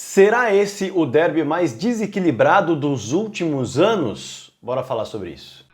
Será esse o derby mais desequilibrado dos últimos anos? Bora falar sobre isso.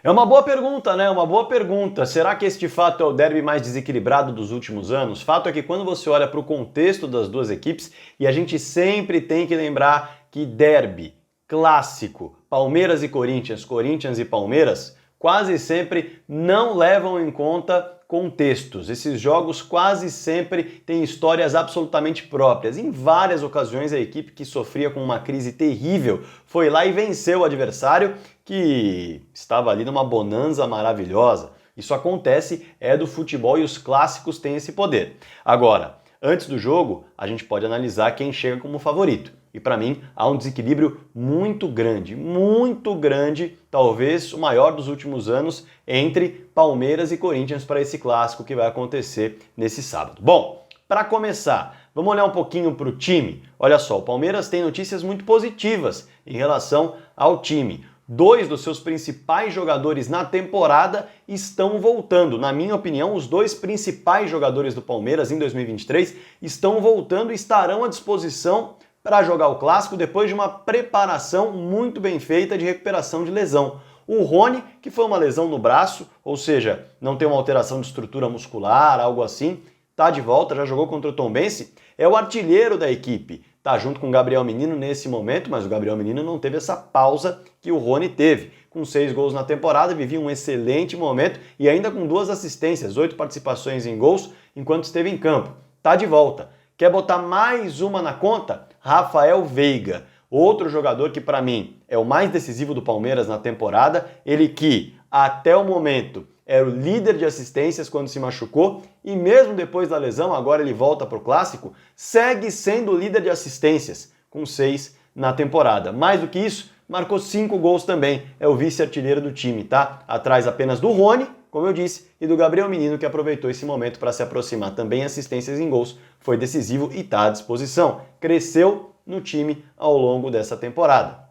É uma boa pergunta, né? Uma boa pergunta. Será que este de fato é o derby mais desequilibrado dos últimos anos? Fato é que quando você olha para o contexto das duas equipes, e a gente sempre tem que lembrar que derby, clássico, Palmeiras e Corinthians, Corinthians e Palmeiras, quase sempre não levam em conta contextos. Esses jogos quase sempre têm histórias absolutamente próprias. Em várias ocasiões a equipe que sofria com uma crise terrível foi lá e venceu o adversário que estava ali numa bonança maravilhosa. Isso acontece, é do futebol e os clássicos têm esse poder. Agora, antes do jogo, a gente pode analisar quem chega como favorito. E para mim, há um desequilíbrio muito grande, talvez o maior dos últimos anos, entre Palmeiras e Corinthians para esse clássico que vai acontecer nesse sábado. Bom, para começar, vamos olhar um pouquinho para o time. Olha só, o Palmeiras tem notícias muito positivas em relação ao time. Dois dos seus principais jogadores na temporada estão voltando. Na minha opinião, os dois principais jogadores do Palmeiras em 2023 estão voltando e estarão à disposição para jogar o clássico depois de uma preparação muito bem feita de recuperação de lesão. O Rony, que foi uma lesão no braço, ou seja, não tem uma alteração de estrutura muscular, algo assim, tá de volta, já jogou contra o Tombense, é o artilheiro da equipe. Tá junto com o Gabriel Menino nesse momento, mas o Gabriel Menino não teve essa pausa que o Rony teve. Com 6 gols na temporada, vivia um excelente momento e ainda com 2 assistências, 8 participações em gols enquanto esteve em campo. Tá de volta. Quer botar mais uma na conta? Rafael Veiga, outro jogador que para mim é o mais decisivo do Palmeiras na temporada, ele que até o momento era o líder de assistências quando se machucou e mesmo depois da lesão, agora ele volta para o clássico, segue sendo o líder de assistências, com 6 na temporada. Mais do que isso, marcou 5 gols também, é o vice-artilheiro do time, tá? Atrás apenas do Rony, como eu disse, e do Gabriel Menino, que aproveitou esse momento para se aproximar também em assistências em gols, foi decisivo e está à disposição. Cresceu no time ao longo dessa temporada.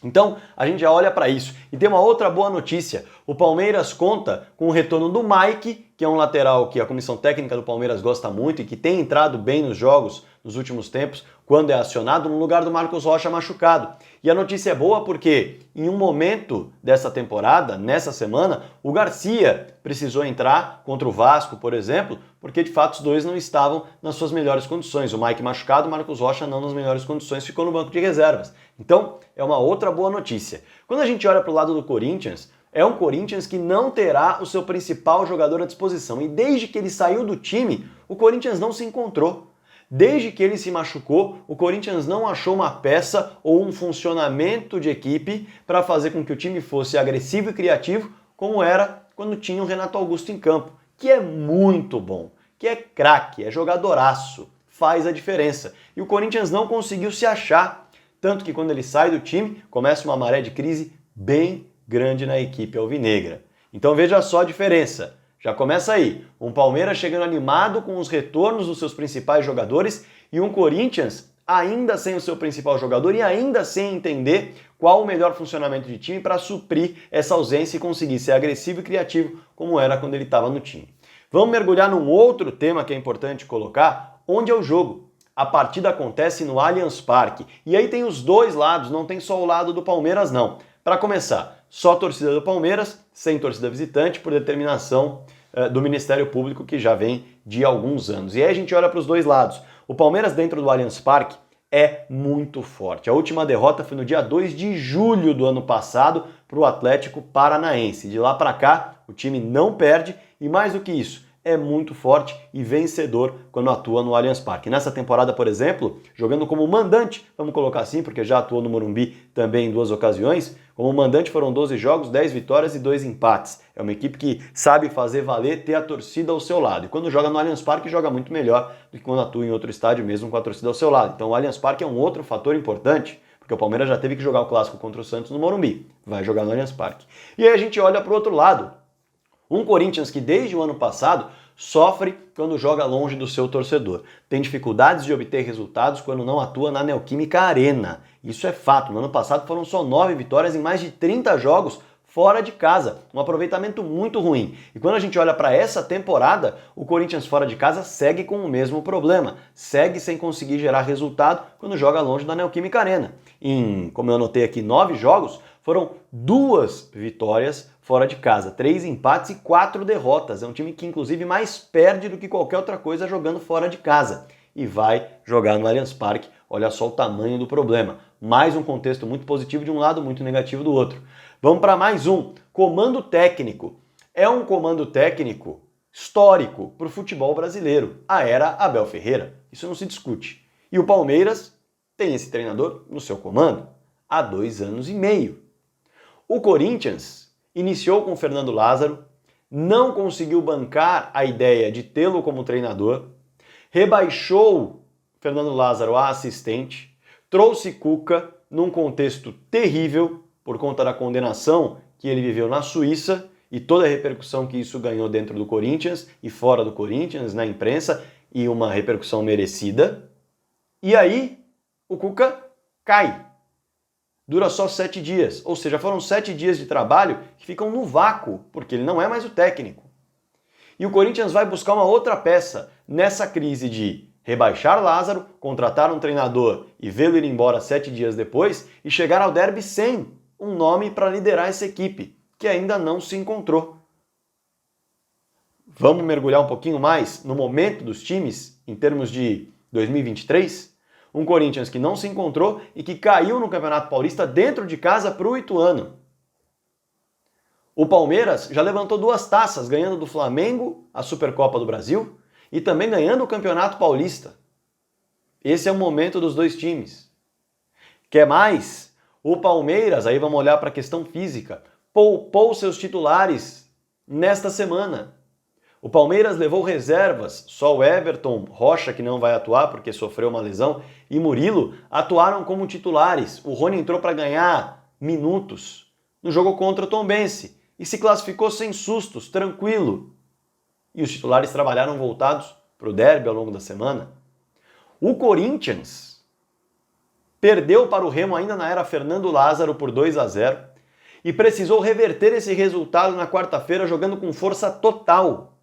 Então, a gente já olha para isso. E tem uma outra boa notícia. O Palmeiras conta com o retorno do Mike, que é um lateral que a comissão técnica do Palmeiras gosta muito e que tem entrado bem nos jogos nos últimos tempos, quando é acionado, no lugar do Marcos Rocha machucado. E a notícia é boa porque, em um momento dessa temporada, nessa semana, o Garcia precisou entrar contra o Vasco, por exemplo, porque de fato os dois não estavam nas suas melhores condições. O Mike machucado, o Marcos Rocha não nas melhores condições, ficou no banco de reservas. Então, é uma outra boa notícia. Quando a gente olha para o lado do Corinthians, é um Corinthians que não terá o seu principal jogador à disposição. E desde que ele saiu do time, o Corinthians não se encontrou. Desde que ele se machucou, o Corinthians não achou uma peça ou um funcionamento de equipe para fazer com que o time fosse agressivo e criativo, como era quando tinha o Renato Augusto em campo, que é muito bom, que é craque, é jogadoraço, faz a diferença. E o Corinthians não conseguiu se achar, tanto que quando ele sai do time, começa uma maré de crise bem grande na equipe alvinegra. Então veja só a diferença. Já começa aí, um Palmeiras chegando animado com os retornos dos seus principais jogadores e um Corinthians ainda sem o seu principal jogador e ainda sem entender qual o melhor funcionamento de time para suprir essa ausência e conseguir ser agressivo e criativo como era quando ele estava no time. Vamos mergulhar num outro tema que é importante colocar, onde é o jogo. A partida acontece no Allianz Parque e aí tem os dois lados, não tem só o lado do Palmeiras não. Para começar, só a torcida do Palmeiras, sem torcida visitante, por determinação do Ministério Público que já vem de alguns anos. E aí a gente olha para os dois lados. O Palmeiras dentro do Allianz Parque é muito forte. A última derrota foi no dia 2 de julho do ano passado para o Atlético Paranaense. De lá para cá, o time não perde e mais do que isso, é muito forte e vencedor quando atua no Allianz Parque. Nessa temporada, por exemplo, jogando como mandante, vamos colocar assim, porque já atuou no Morumbi também em 2 ocasiões, como mandante foram 12 jogos, 10 vitórias e 2 empates. É uma equipe que sabe fazer valer, ter a torcida ao seu lado. E quando joga no Allianz Parque, joga muito melhor do que quando atua em outro estádio, mesmo com a torcida ao seu lado. Então o Allianz Parque é um outro fator importante, porque o Palmeiras já teve que jogar o clássico contra o Santos no Morumbi. Vai jogar no Allianz Parque. E aí a gente olha para o outro lado. Um Corinthians que desde o ano passado sofre quando joga longe do seu torcedor. Tem dificuldades de obter resultados quando não atua na Neoquímica Arena. Isso é fato. No ano passado foram só 9 vitórias em mais de 30 jogos fora de casa, um aproveitamento muito ruim. E quando a gente olha para essa temporada, o Corinthians fora de casa segue com o mesmo problema, segue sem conseguir gerar resultado quando joga longe da Neoquímica Arena. Como eu anotei aqui, 9 jogos, foram 2 vitórias fora de casa, 3 empates e 4 derrotas. É um time que inclusive mais perde do que qualquer outra coisa jogando fora de casa. E vai jogar no Allianz Parque. Olha só o tamanho do problema. Mais um contexto muito positivo de um lado, muito negativo do outro. Vamos para mais um. Comando técnico. É um comando técnico histórico para o futebol brasileiro. A era Abel Ferreira. Isso não se discute. E o Palmeiras tem esse treinador no seu comando há 2 anos e meio. O Corinthians iniciou com o Fernando Lázaro, não conseguiu bancar a ideia de tê-lo como treinador, rebaixou Fernando Lázaro a assistente, trouxe Cuca num contexto terrível por conta da condenação que ele viveu na Suíça e toda a repercussão que isso ganhou dentro do Corinthians e fora do Corinthians, na imprensa, e uma repercussão merecida. E aí, o Cuca cai. Dura só 7 dias, ou seja, foram 7 dias de trabalho que ficam no vácuo, porque ele não é mais o técnico. E o Corinthians vai buscar uma outra peça nessa crise de rebaixar Lázaro, contratar um treinador e vê-lo ir embora 7 dias depois e chegar ao derby sem um nome para liderar essa equipe, que ainda não se encontrou. Vamos mergulhar um pouquinho mais no momento dos times em termos de 2023? Um Corinthians que não se encontrou e que caiu no Campeonato Paulista dentro de casa para o Ituano. O Palmeiras já levantou 2 taças, ganhando do Flamengo a Supercopa do Brasil e também ganhando o Campeonato Paulista. Esse é o momento dos 2 times. Quer mais? O Palmeiras, aí vamos olhar para a questão física, poupou seus titulares nesta semana. O Palmeiras levou reservas, só o Everton Rocha, que não vai atuar porque sofreu uma lesão, e Murilo atuaram como titulares. O Rony entrou para ganhar minutos no jogo contra o Tombense e se classificou sem sustos, tranquilo. E os titulares trabalharam voltados para o derby ao longo da semana. O Corinthians perdeu para o Remo ainda na era Fernando Lázaro por 2-0 e precisou reverter esse resultado na quarta-feira jogando com força total.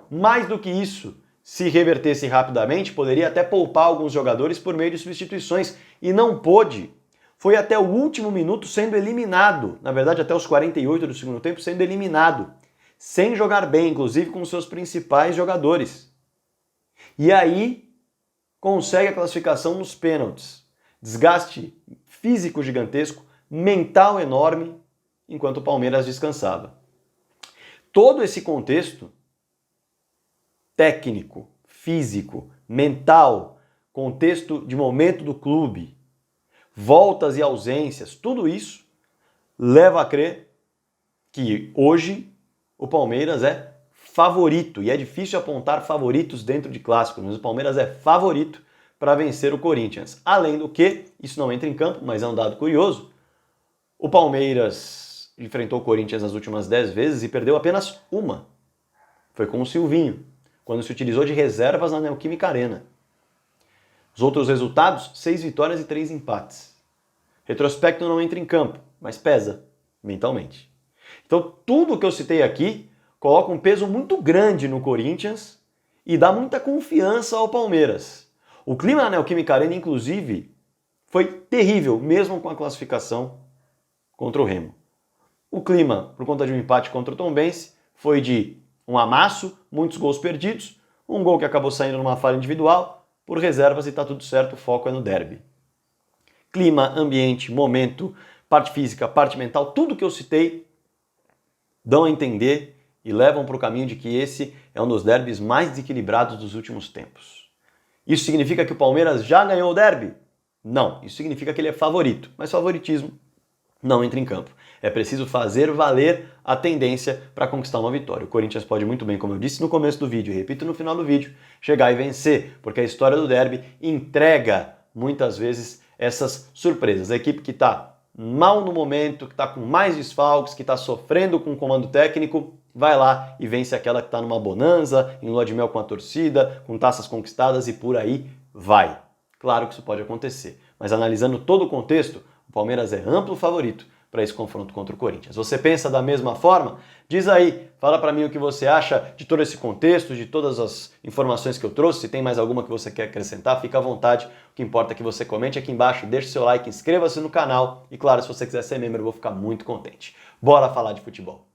Mais do que isso, se revertesse rapidamente, poderia até poupar alguns jogadores por meio de substituições, e não pôde. Foi até o último minuto sendo eliminado, na verdade até os 48 do segundo tempo sendo eliminado, sem jogar bem, inclusive com seus principais jogadores. E aí consegue a classificação nos pênaltis. Desgaste físico gigantesco, mental enorme, enquanto o Palmeiras descansava. Todo esse contexto técnico, físico, mental, contexto de momento do clube, voltas e ausências, tudo isso leva a crer que hoje o Palmeiras é favorito, e é difícil apontar favoritos dentro de clássicos, mas o Palmeiras é favorito para vencer o Corinthians. Além do que, isso não entra em campo, mas é um dado curioso, o Palmeiras enfrentou o Corinthians nas últimas 10 vezes e perdeu apenas uma. Foi com o Silvinho, quando se utilizou de reservas na Neoquímica Arena. Os outros resultados, 6 vitórias e 3 empates. Retrospecto não entra em campo, mas pesa mentalmente. Então tudo que eu citei aqui coloca um peso muito grande no Corinthians e dá muita confiança ao Palmeiras. O clima na Neoquímica Arena, inclusive, foi terrível, mesmo com a classificação contra o Remo. O clima, por conta de um empate contra o Tombense, foi de um amasso, muitos gols perdidos, um gol que acabou saindo numa falha individual, por reservas e tá tudo certo, o foco é no derby. Clima, ambiente, momento, parte física, parte mental, tudo que eu citei dão a entender e levam para o caminho de que esse é um dos derbys mais desequilibrados dos últimos tempos. Isso significa que o Palmeiras já ganhou o derby? Não, isso significa que ele é favorito, mas favoritismo não entra em campo. É preciso fazer valer a tendência para conquistar uma vitória. O Corinthians pode muito bem, como eu disse no começo do vídeo e repito no final do vídeo, chegar e vencer, porque a história do derby entrega muitas vezes essas surpresas. A equipe que está mal no momento, que está com mais desfalques, que está sofrendo com o comando técnico, vai lá e vence aquela que está numa bonança, em lua de mel com a torcida, com taças conquistadas e por aí vai. Claro que isso pode acontecer, mas analisando todo o contexto, o Palmeiras é amplo favorito para esse confronto contra o Corinthians. Você pensa da mesma forma? Diz aí, fala para mim o que você acha de todo esse contexto, de todas as informações que eu trouxe. Se tem mais alguma que você quer acrescentar, fica à vontade. O que importa é que você comente aqui embaixo, deixe seu like, inscreva-se no canal e, claro, se você quiser ser membro, eu vou ficar muito contente. Bora falar de futebol!